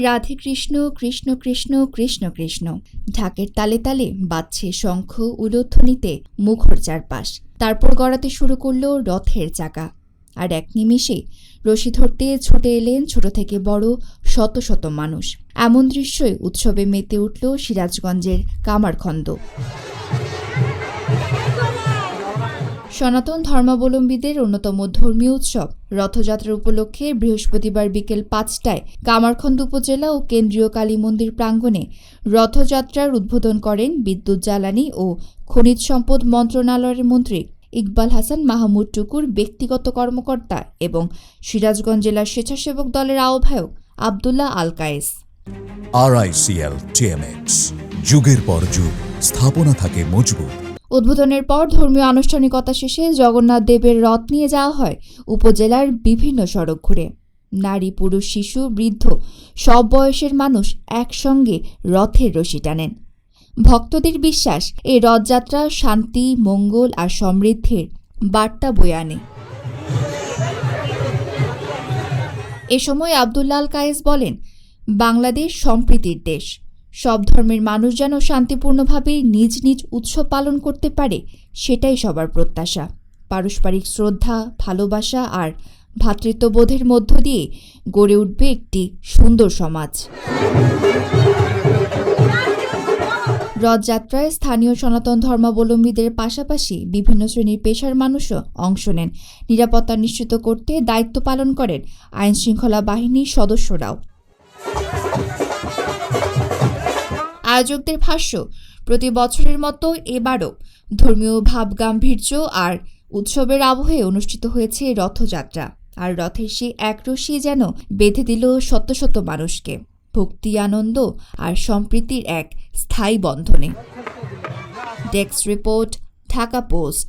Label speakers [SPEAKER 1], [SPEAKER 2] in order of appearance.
[SPEAKER 1] রাধে কৃষ্ণ কৃষ্ণ কৃষ্ণ কৃষ্ণ কৃষ্ণ, ঢাকের তালে তালে বাজছে শঙ্খ উলধ্বনিতে মুখর চারপাশ। তারপর গড়াতে শুরু করল রথের চাকা, আর এক নিমেষে রশি ধরতে ছুটে এলেন ছোট থেকে বড় শত শত মানুষ। এমন দৃশ্যই উৎসবে মেতে উঠল সিরাজগঞ্জের কামারখন্দ। সনাতন ধর্মাবলম্বীদের অন্যতম ধর্মীয় উৎসব রথযাত্রা উপলক্ষে বৃহস্পতিবার বিকেল ৫টায় কামারখন্দ উপজেলা ও কেন্দ্রীয় কালী মন্দির প্রাঙ্গণে রথযাত্রার উদ্বোধন করেন বিদ্যুৎ জ্বালানি ও খনিজ সম্পদ মন্ত্রণালয়ের মন্ত্রী ইকবাল হাসান মাহমুদ টুকুর ব্যক্তিগত কর্মকর্তা এবং সিরাজগঞ্জ জেলা স্বেচ্ছাসেবক দলের আহ্বায়ক আবদুল্লাহ আল কায়েস।
[SPEAKER 2] RICL TMX, যুগের পর যুগ স্থাপনা থাকে মজবুত।
[SPEAKER 1] উদ্বোধনের পর ধর্মীয় আনুষ্ঠানিকতা শেষে জগন্নাথ দেবের রথ নিয়ে যাওয়া হয় উপজেলার বিভিন্ন সড়ক ঘুরে। নারী, পুরুষ, শিশু, বৃদ্ধ সব বয়সের মানুষ একসঙ্গে রথের রশি টানেন। ভক্তদের বিশ্বাস, এই রথযাত্রা শান্তি, মঙ্গল আর সমৃদ্ধির বার্তা বয়ে আনে। এ সময় আবদুল্লাহ আল কায়েস বলেন, বাংলাদেশ সম্প্রীতির দেশ। সব ধর্মের মানুষ যেন শান্তিপূর্ণভাবে নিজ নিজ উৎসব পালন করতে পারে, সেটাই সবার প্রত্যাশা। পারস্পরিক শ্রদ্ধা, ভালোবাসা আর ভ্রাতৃত্ববোধের মধ্য দিয়ে গড়ে উঠবে একটি সুন্দর সমাজ। রথযাত্রায় স্থানীয় সনাতন ধর্মাবলম্বীদের পাশাপাশি বিভিন্ন শ্রেণীর পেশার মানুষও অংশ নেন। নিরাপত্তা নিশ্চিত করতে দায়িত্ব পালন করেন আইনশৃঙ্খলা বাহিনীর সদস্যরাও। আয়োজকদের ভাষ্য, প্রতি বছরের মতো এবারও ধর্মীয় ভাবগাম্ভীর্য আর উৎসবের আবহে অনুষ্ঠিত হয়েছে রথযাত্রা। আর রথের সেই এক রশি যেন বেঁধে দিল শত শত মানুষকে ভক্তি, আনন্দ আর সম্প্রীতির এক স্থায়ী বন্ধনে। Desk report, Dhaka post.